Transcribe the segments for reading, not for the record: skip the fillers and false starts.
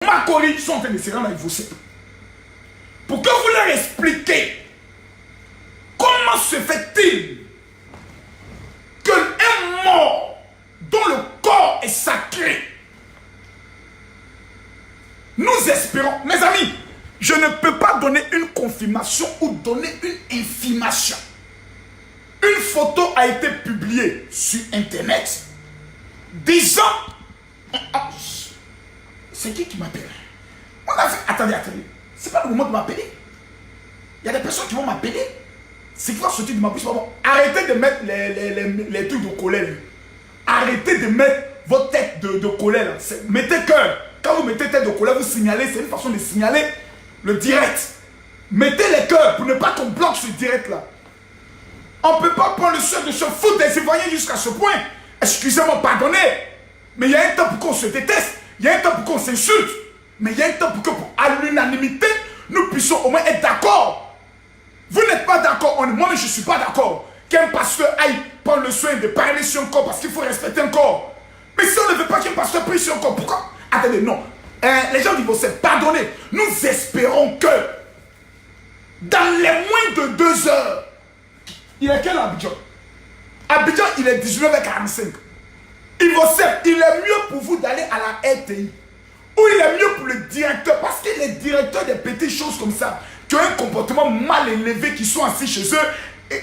Makori sont en train de se rendre à Ivosep. Pour que vous leur expliquiez comment se fait-il qu'un mort dont le corps est sacré, nous espérons, mes amis, je ne peux pas donner une confirmation ou donner une information. Une photo a été publiée sur Internet disant... C'est qui m'appelle? On a fait... Attendez. C'est pas le moment de m'appeler. Il y a des personnes qui vont m'appeler. C'est qui va sortir de ma bouche. Arrêtez de mettre les trucs de colère. Arrêtez de mettre votre tête de colère. Mettez cœur. Quand vous mettez tête de colère, vous signalez. C'est une façon de signaler le direct. Mettez les cœurs pour ne pas qu'on bloque ce direct-là. On ne peut pas prendre le soin de se foutre des Ivoiriens jusqu'à ce point. Excusez-moi, pardonnez. Mais il y a un temps pour qu'on se déteste. Il y a un temps pour qu'on s'insulte. Mais il y a un temps pour que, à l'unanimité, nous puissions au moins être d'accord. Vous n'êtes pas d'accord. Moi, je ne suis pas d'accord. Qu'un pasteur aille prendre le soin de parler sur un corps parce qu'il faut respecter un corps. Mais si on ne veut pas qu'un pasteur prie sur un corps, pourquoi? Attendez, non. Les gens qui vont se pardonner. Nous espérons que dans les moins de 2 heures, il est quel Abidjan? Abidjan, il est 19h45. Ivosep, il est mieux pour vous d'aller à la RTI. Ou il est mieux pour le directeur, parce que les directeurs des petites choses comme ça, qui ont un comportement mal élevé, qui sont assis chez eux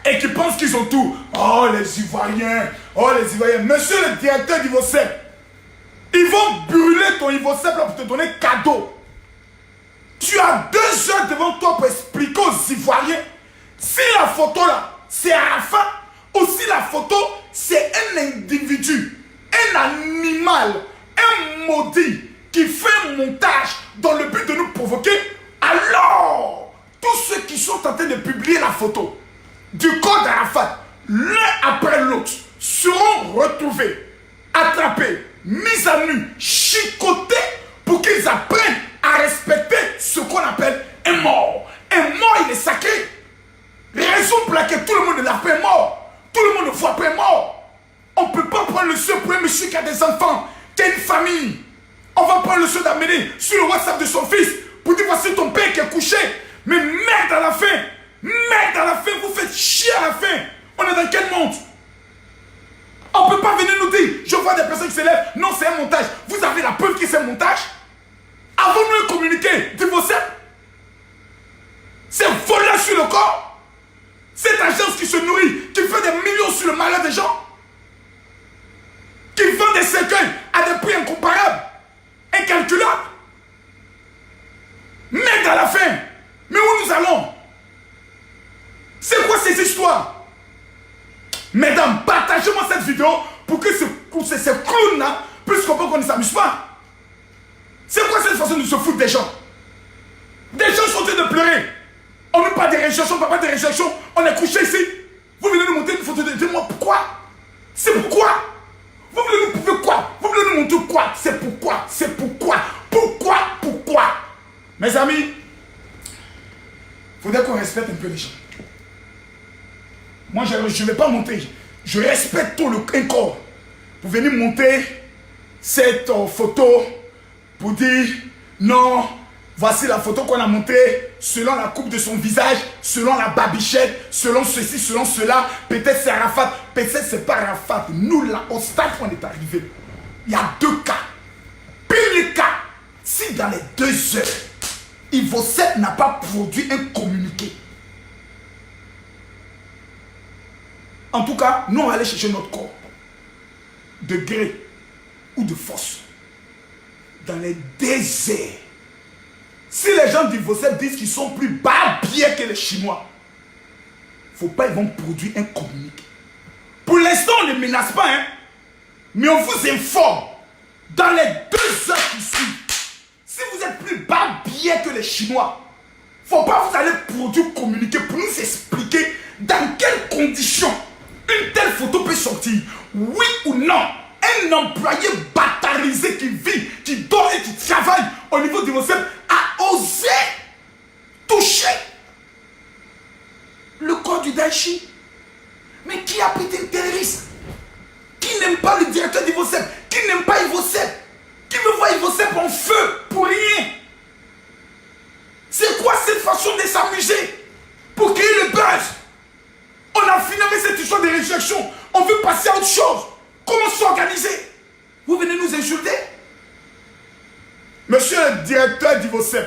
et qui pensent qu'ils ont tout. Oh les Ivoiriens, monsieur le directeur d'Ivosep, ils vont brûler ton Ivosep là pour te donner cadeau. Tu as 2 heures devant toi pour expliquer aux Ivoiriens si la photo là, c'est Arafat, ou si la photo, c'est un individu, un animal, un maudit qui fait un montage dans le but de nous provoquer, alors tous ceux qui sont en train de publier la photo du corps d'Arafat, l'un après l'autre, seront retrouvés, attrapés, mis à nu, chicotés pour qu'ils apprennent à respecter ce qu'on appelle un mort. Un mort, il est sacré. Raison pour laquelle tout le monde l'appelle mort. Tout le monde voit pas mort. On ne peut pas prendre le soin pour un monsieur qui a des enfants, qui a une famille. On va prendre le soin d'amener sur le WhatsApp de son fils pour dire voici ton père qui est couché. Mais merde à la fin. Merde à la fin. Vous faites chier à la fin. On est dans quel monde? On ne peut pas venir nous dire, je vois des personnes qui s'élèvent. Non, c'est un montage. Vous avez la preuve que c'est un montage? Avons-nous communiqué divorcé? C'est voler sur le corps. Cette agence qui se nourrit, qui fait des millions sur le malheur des gens, qui vend des cercueils à des prix incomparables, incalculables. Merde à la fin. Mais où nous allons? C'est quoi ces histoires? Mesdames, partagez-moi cette vidéo pour que ces clowns-là puissent comprendre qu'on ne s'amuse pas. C'est quoi cette façon de se foutre des gens? Des gens sont en train de pleurer. On ne veut pas des réjections, on ne parle pas des réjections. On est couché ici. Vous venez nous montrer une photo de... Dis-moi pourquoi? C'est pourquoi? Vous voulez nous prouver quoi? Vous voulez nous montrer quoi? C'est pourquoi? C'est pourquoi? Pourquoi? Mes amis, il faudrait qu'on respecte un peu les gens. Moi, je ne vais pas montrer. Je respecte tout un corps. Vous venez monter cette photo pour dire non, voici la photo qu'on a montrée selon la coupe de son visage, selon la barbichette, selon ceci, selon cela. Peut-être c'est Arafat, peut-être c'est pas Arafat. Nous, là, au stade où on est arrivé, il y a 2 cas. Premier cas, si dans les 2 heures, Ivosep n'a pas produit un communiqué. En tout cas, nous, on va aller chercher notre corps. De gré ou de force. Dans les déserts. Si les gens d'Ivosep disent qu'ils sont plus barbiers que les Chinois, faut pas, ils vont produire un communiqué. Pour l'instant, on ne menace pas, hein. Mais on vous informe. Dans les 2 heures qui suivent, si vous êtes plus barbiers que les Chinois, faut pas vous aller produire un communiqué pour nous expliquer dans quelles conditions une telle photo peut sortir. Oui ou non? Un employé batarisé qui vit, qui dort et qui travaille au niveau d'Ivosep a osé toucher le corps du Daichi. Mais qui a pris un tel risque? Qui n'aime pas le directeur d'Ivosep? Qui n'aime pas Ivosep? Qui veut voir Ivosep en feu? passer à autre chose. Comment s'organiser? Vous venez nous insulter? Monsieur le directeur d'Ivocep,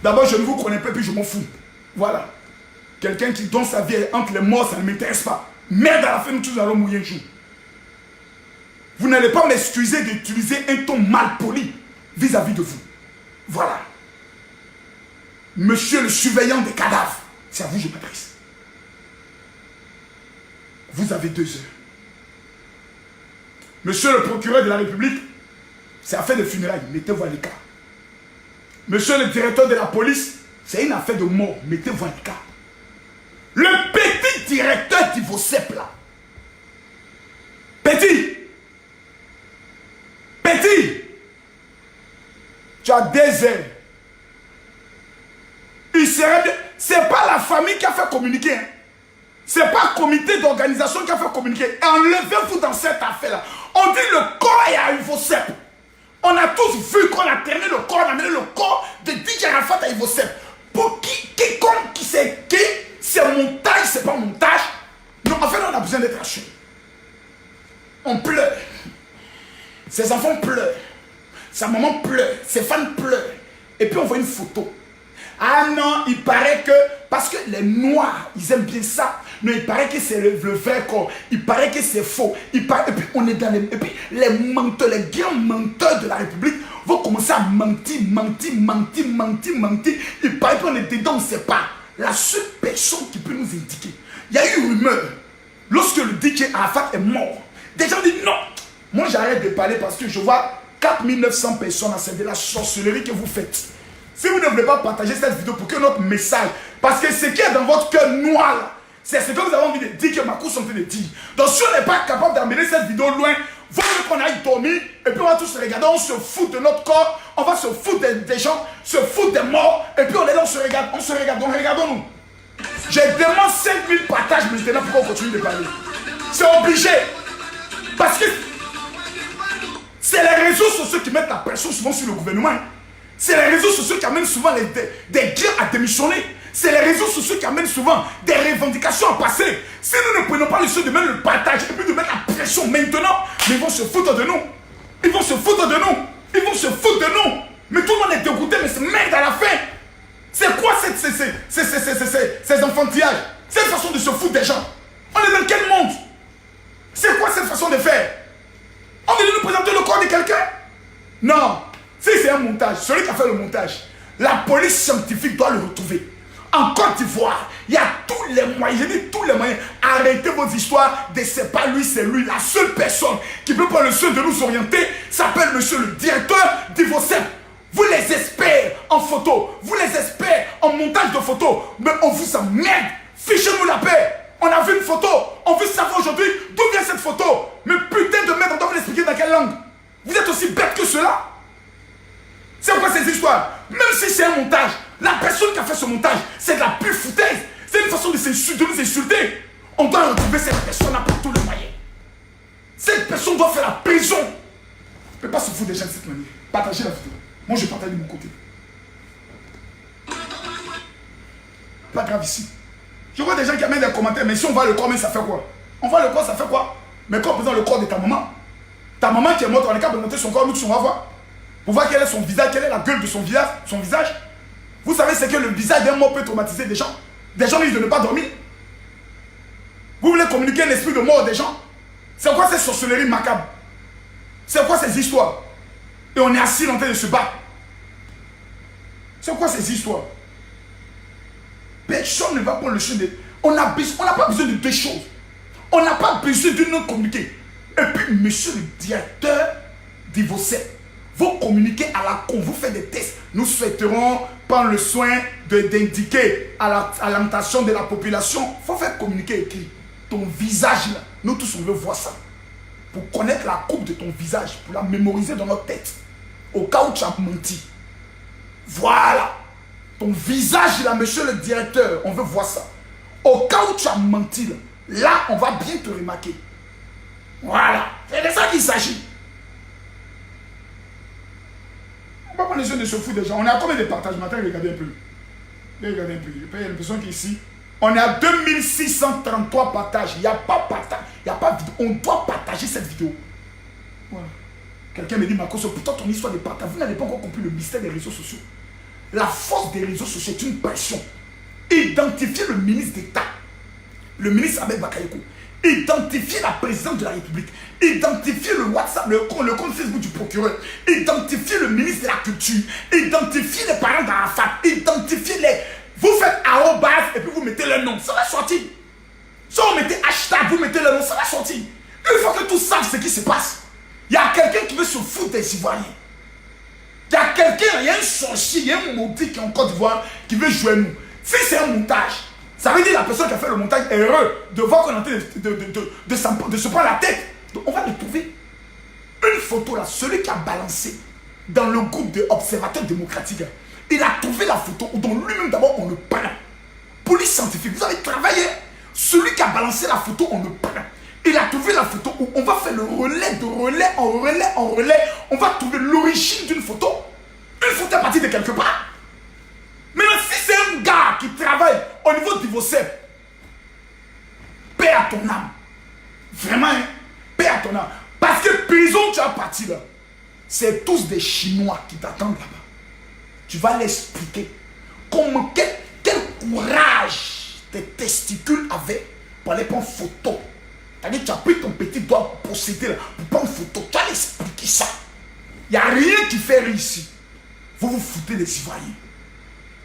d'abord je ne vous connais pas puis je m'en fous. Voilà. Quelqu'un qui donne sa vie entre les morts, ça ne m'intéresse pas. Merde, à la fin, nous tous allons mourir un jour. Vous n'allez pas m'excuser d'utiliser un ton mal poli vis-à-vis de vous. Voilà. Monsieur le surveillant des cadavres, c'est à vous que je m'adresse. Vous avez 2 heures. Monsieur le procureur de la République, c'est affaire de funérailles, mettez-vous à l'écart. Monsieur le directeur de la police, c'est une affaire de mort, mettez-vous à l'écart. Le petit directeur d'Ivocep là. Petit. Tu as 2 heures. Il serait bien. C'est pas la famille qui a fait communiquer. Hein. C'est pas le comité d'organisation qui a fait communiquer. Enlevez-vous dans cette affaire-là. On dit le corps est à Ivocep. On a tous vu qu'on a terminé le corps, on a amené le corps de DJ Arafat à Ivocep. Pour quiconque qui sait qui, c'est montage, c'est pas montage. Non, en fait, on a besoin d'être assuré. On pleure. Ses enfants pleurent. Sa maman pleure. Ses fans pleurent. Et puis on voit une photo. Ah non, il paraît que... Parce que les Noirs, ils aiment bien ça. Non, il paraît que c'est le vrai corps. Il paraît que c'est faux. Et puis on est dans les... Et puis les menteurs, les grands menteurs de la République vont commencer à mentir. Il paraît qu'on est dedans, on ne sait pas. La seule personne qui peut nous indiquer. Il y a eu une rumeur. Lorsque le DJ Arafat est mort, des gens disent non. Moi j'arrête de parler parce que je vois 4900 personnes à cette de la sorcellerie que vous faites. Si vous ne voulez pas partager cette vidéo pour que notre message, parce que ce qui est dans votre cœur noir là, c'est ce que vous avez envie de dire que ma course est en train de dire. Donc si on n'est pas capable d'amener cette vidéo loin, vaut mieux qu'on aille dormir et puis on va tous se regarder, on se fout de notre corps, on va se foutre des gens, se foutre des morts et puis on est là, on se regarde, donc regardons-nous. Je demande 5000 partages maintenant pour qu'on continue de parler. C'est obligé. Parce que c'est les réseaux sociaux qui mettent la pression souvent sur le gouvernement. C'est les réseaux sociaux qui amènent souvent des guerres à démissionner. C'est les réseaux sociaux qui amènent souvent des revendications à passer. Si nous ne prenons pas le soin de mettre le partage et puis de mettre la pression maintenant, mais ils vont se foutre de nous. Ils vont se foutre de nous. Ils vont se foutre de nous. Mais tout le monde est dégoûté, mais c'est merde à la fin. C'est quoi ces enfantillages? Cette façon de se foutre des gens? On est dans quel monde? C'est quoi cette façon de faire? On vient de nous présenter le corps de quelqu'un? Non. Si c'est un montage, celui qui a fait le montage, la police scientifique doit le retrouver. En Côte d'Ivoire, il y a tous les moyens, je dis tous les moyens. Arrêtez vos histoires de c'est pas lui, c'est lui. La seule personne qui peut prendre le soin de nous orienter s'appelle monsieur le directeur d'Ivocep. Vous les experts en photo, vous les experts en montage de photos, mais on vous emmerde. Fichez-nous la paix. On a vu une photo, on veut savoir aujourd'hui d'où vient cette photo. Mais putain de merde, on doit vous l'expliquer dans quelle langue. Vous êtes aussi bête que cela. C'est quoi ces histoires? Même si c'est un montage, la personne qui a fait ce montage, c'est de la pure foutaise. C'est une façon de nous insulter. On doit retrouver cette personne par tous les moyens. Cette personne doit faire la prison. On ne peut pas se foutre des gens de cette manière. Partagez la vidéo. Moi, je partage de mon côté. Pas grave ici. Je vois des gens qui amènent des commentaires, mais si on voit le corps, mais ça fait quoi? On voit le corps, ça fait quoi? Mais quand on présente le corps de ta maman qui est morte, on est capable de monter son corps, nous, on va voir. Pour voir quel est son visage, quelle est la gueule de son visage. Vous savez ce que le visage d'un mort peut traumatiser des gens. Des gens risquent de ne pas dormir. Vous voulez communiquer l'esprit de mort des gens? C'est quoi ces sorcelleries macabres? C'est quoi ces histoires? Et on est assis en train de se battre. C'est quoi ces histoires? Personne ne va prendre le chemin de... On n'a pas besoin de deux choses. On n'a pas besoin d'une autre communiquer. Et puis, monsieur le directeur d'Ivocep, vous communiquez à la con, vous faites des tests. Nous souhaiterons prendre le soin d'indiquer à l'alimentation de la population. Il faut faire communiquer écrit. Ton visage là, nous tous on veut voir ça. Pour connaître la coupe de ton visage, pour la mémoriser dans notre tête. Au cas où tu as menti. Voilà. Ton visage là, monsieur le directeur, on veut voir ça. Au cas où tu as menti là, on va bien te remarquer. Voilà. C'est de ça qu'il s'agit. On va prendre les yeux de se foutre des gens. On a combien de partages matin? Regardez un peu. Regardez un peu. Il y a une personne qui est ici. On est à 2633 partages. Il n'y a pas partage. Il n'y a pas vidéo. On doit partager cette vidéo. Voilà. Quelqu'un me dit, Marcos, pourtant ton histoire de partage, vous n'avez pas encore compris le mystère des réseaux sociaux. La force des réseaux sociaux est une pression. Identifier le ministre d'État, le ministre Ahmed Bakayoko, identifier la présidente de la République, identifier le WhatsApp, le compte Facebook du procureur, identifier le ministre de la Culture, identifier les parents d'Arafat, identifier les... Vous faites arrobase et puis vous mettez le nom, ça va sortir. Si vous mettez hashtag, vous mettez le nom, ça va sortir. Il faut que tous savent ce qui se passe. Il y a quelqu'un qui veut se foutre des Ivoiriens. Il y a quelqu'un, il y a un sorcier, il y a un maudit qui est en Côte d'Ivoire qui veut jouer nous. Si c'est un montage, ça veut dire que la personne qui a fait le montage est heureux de voir qu'on est en train de se prendre la tête. Donc on va le trouver. Une photo là, celui qui a balancé dans le groupe de observateurs démocratiques, il a trouvé la photo dont lui-même d'abord on le prend. Police scientifique, vous avez travaillé. Celui qui a balancé la photo, on le prend. Il a trouvé la photo où on va faire le relais de relais en relais en relais. On va trouver l'origine d'une photo. Une photo à partir de quelque part. Maintenant, si c'est un gars qui travaille au niveau du VOCEP, paix à ton âme. Vraiment, hein? Paix à ton âme. Parce que prison, tu as parti là. C'est tous des Chinois qui t'attendent là-bas. Tu vas l'expliquer. Comment, quel courage tes testicules avaient pour aller prendre photo. C'est-à-dire que tu as pris ton petit doigt possédé là pour prendre photo. Tu vas l'expliquer ça. Il n'y a rien qui fait rire ici. Vous vous foutez des Ivoiriens.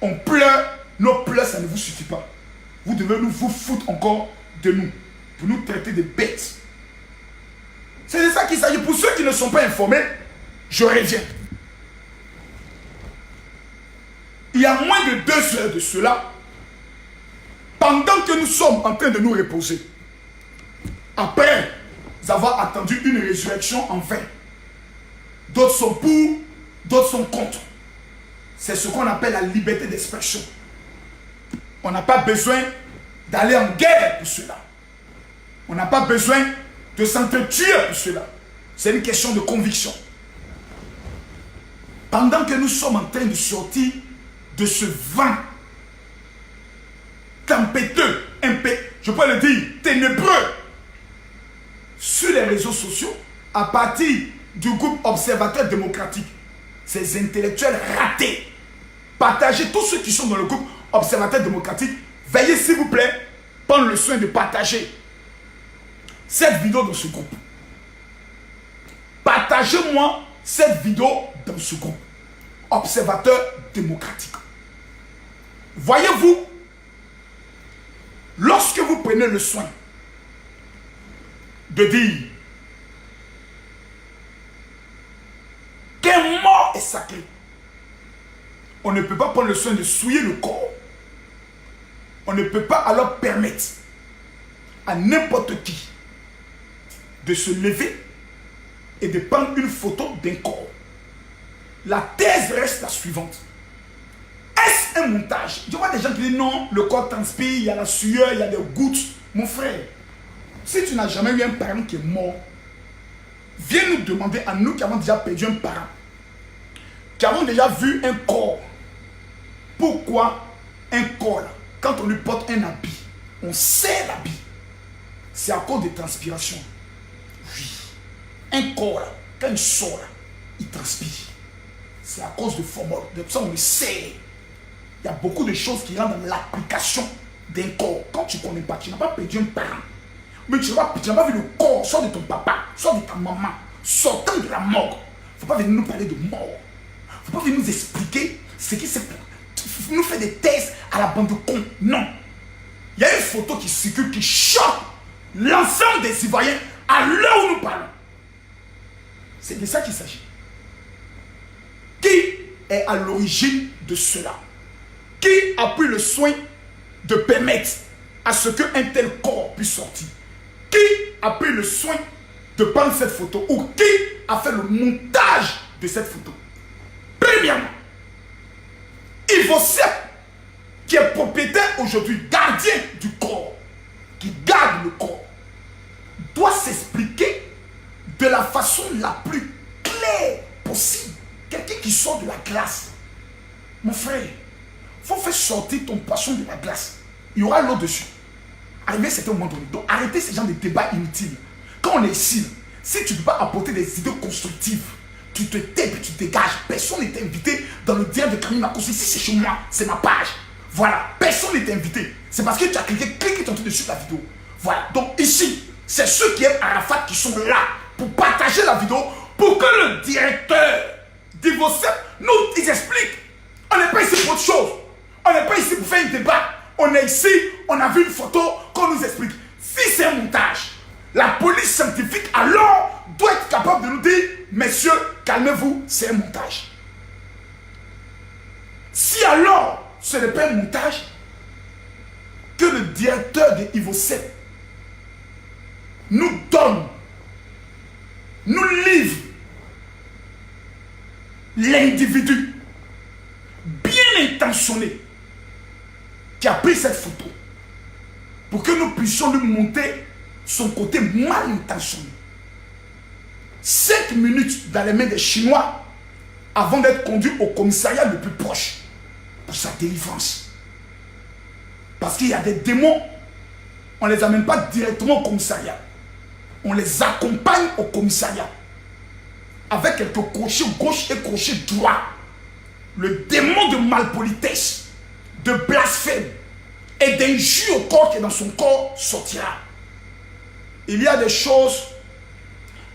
On pleure, nos pleurs, ça ne vous suffit pas. Vous devez vous foutre encore de nous, pour nous traiter de bêtes. C'est de ça qu'il s'agit. Pour ceux qui ne sont pas informés, je reviens. Il y a moins de 2 heures de cela, pendant que nous sommes en train de nous reposer, après avoir attendu une résurrection en vain, d'autres sont pour, d'autres sont contre. C'est ce qu'on appelle la liberté d'expression. On n'a pas besoin d'aller en guerre pour cela. On n'a pas besoin de s'entretuer pour cela. C'est une question de conviction. Pendant que nous sommes en train de sortir de ce vent tempétueux, je peux le dire, ténébreux, sur les réseaux sociaux, à partir du groupe Observateur démocratique, ces intellectuels ratés, partagez tous ceux qui sont dans le groupe Observateur démocratique. Veillez s'il vous plaît, prendre le soin de partager cette vidéo dans ce groupe. Partagez-moi cette vidéo dans ce groupe Observateur démocratique. Voyez-vous, lorsque vous prenez le soin de dire qu'un mort est sacré, on ne peut pas prendre le soin de souiller le corps. On ne peut pas alors permettre à n'importe qui de se lever et de prendre une photo d'un corps. La thèse reste la suivante. Est-ce un montage? Je vois des gens qui disent non, le corps transpire, il y a la sueur, il y a des gouttes. Mon frère, si tu n'as jamais eu un parent qui est mort, viens nous demander à nous qui avons déjà perdu un parent, qui avons déjà vu un corps. Pourquoi un corps, là, quand on lui porte un habit, on serre l'habit, c'est à cause de transpiration. Oui. Un corps, là, quand il sort, là, il transpire. C'est à cause de formol. De ça, on le serre. Il y a beaucoup de choses qui rentrent dans l'application d'un corps. Quand tu ne connais pas, tu n'as pas perdu un parent. Mais tu n'as pas vu le corps, soit de ton papa, soit de ta maman, sortant de la mort. Il ne faut pas venir nous parler de mort. Il ne faut pas venir nous expliquer ce qui s'est passé. Nous faire des tests à la bande de cons. Non. Il y a une photo qui circule, qui choque l'ensemble des Ivoiriens à l'heure où nous parlons. C'est de ça qu'il s'agit. Qui est à l'origine de cela? Qui a pris le soin de permettre à ce qu'un tel corps puisse sortir? Qui a pris le soin de prendre cette photo? Ou qui a fait le montage de cette photo? Premièrement, Ivocep, qui est propriétaire aujourd'hui, gardien du corps, qui garde le corps, doit s'expliquer de la façon la plus claire possible. Quelqu'un qui sort de la glace, mon frère, il faut faire sortir ton poisson de la glace. il y aura l'eau dessus. Arrivé à un certain moment donné. Donc arrêtez ces gens de débats inutiles. Quand on est ici, si tu ne peux pas apporter des idées constructives, tu te tais puis tu dégages. Personne n'est invité dans le direct de Camille Makosso. Ici c'est chez moi, c'est ma page. Voilà, personne n'est invité. C'est parce que tu as cliqué, tu es en train de suivre la vidéo. Voilà, donc ici, c'est ceux qui aiment Arafat qui sont là pour partager la vidéo, pour que le directeur d'Ivocep nous explique. On n'est pas ici pour autre chose. On n'est pas ici pour faire un débat. On est ici, on a vu une photo qu'on nous explique. Si c'est un montage, la police scientifique alors doit être capable de nous dire, messieurs, calmez-vous, c'est un montage. Si alors ce n'est pas un montage, que le directeur de Ivocep nous donne, nous livre l'individu bien intentionné qui a pris cette photo pour que nous puissions lui montrer son côté mal intentionné. 5 minutes dans les mains des Chinois avant d'être conduit au commissariat le plus proche pour sa délivrance. Parce qu'il y a des démons, on ne les amène pas directement au commissariat. On les accompagne au commissariat avec quelques crochets gauche et crochets droit. Le démon de malpolitesse, de blasphème et d'injure au corps qui est dans son corps sortira. Il y a des choses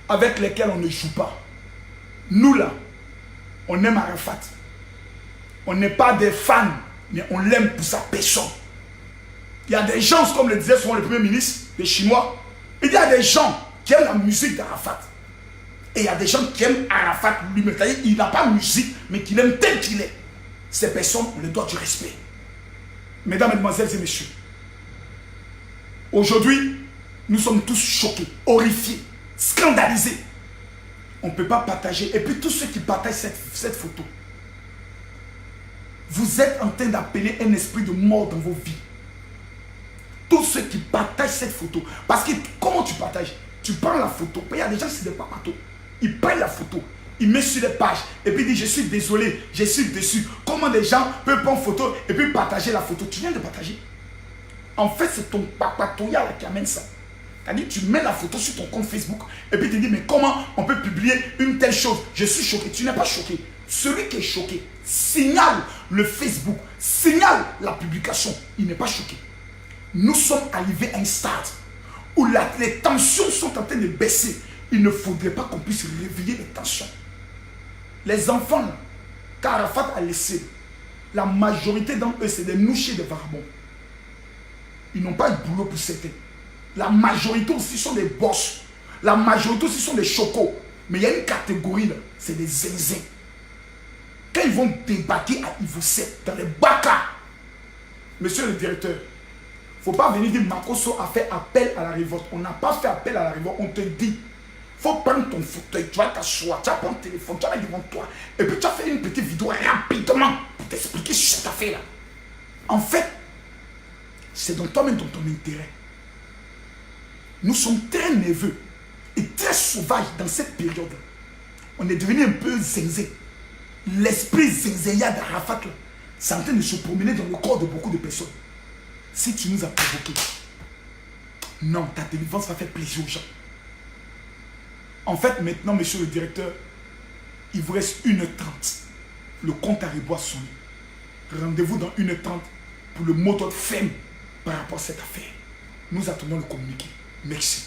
avec lesquelles on ne joue pas. Nous là, on aime Arafat. On n'est pas des fans, mais on l'aime pour sa personne. Il y a des gens, comme le disait souvent le Premier ministre, les Chinois, il y a des gens qui aiment la musique d'Arafat. Et il y a des gens qui aiment Arafat lui-même. Il n'a pas de musique, mais qu'il aime tel qu'il est. Ces personnes, on les doit du respect. Mesdames, Mesdemoiselles et Messieurs, aujourd'hui, nous sommes tous choqués, horrifiés, scandalisés. On ne peut pas partager. Et puis tous ceux qui partagent cette photo, vous êtes en train d'appeler un esprit de mort dans vos vies. Tous ceux qui partagent cette photo. Parce que comment tu partages? Tu prends la photo. Il y a des gens qui ne sont pas partout. Ils prennent la photo. Ils mettent sur les pages. Et puis ils disent, je suis désolé, je suis déçu. Comment des gens peuvent prendre photo et puis partager la photo? Tu viens de partager. En fait, c'est ton papatoya qui amène ça. C'est-à-dire, tu mets la photo sur ton compte Facebook et puis tu dis, mais comment on peut publier une telle chose? Je suis choqué. Tu n'es pas choqué. Celui qui est choqué signale le Facebook, signale la publication. Il n'est pas choqué. Nous sommes arrivés à un stade où les tensions sont en train de baisser. Il ne faudrait pas qu'on puisse réveiller les tensions. Les enfants, qu'Arafat a laissé, la majorité d'entre eux, c'est des nouchés de varabons. Ils n'ont pas de boulot pour certains. La majorité aussi sont des boss. La majorité aussi sont des chocos. Mais il y a une catégorie là, c'est des zinzins. Quand ils vont débarquer à Ivocep, dans les bacas, monsieur le directeur, il ne faut pas venir dire Makosso a fait appel à la révolte. On n'a pas fait appel à la révolte. On te dit, il faut prendre ton fauteuil, tu vas t'asseoir, tu vas prendre ton téléphone, tu vas aller devant toi. Et puis tu vas faire une petite vidéo rapidement pour t'expliquer sur cette affaire-là. En fait, c'est dans toi-même, dans ton intérêt. Nous sommes très nerveux et très sauvages dans cette période. On est devenu un peu zinzé. L'esprit zinzéia d'Arafat, c'est en train de se promener dans le corps de beaucoup de personnes. Si tu nous as provoqués, non, ta délivrance va faire plaisir aux gens. En fait, maintenant, monsieur le directeur, il vous reste 1h30. Le compte à rebours sonne. Rendez-vous dans 1h30 pour le mot d'ordre ferme par rapport à cette affaire. Nous attendons le communiqué. Merci.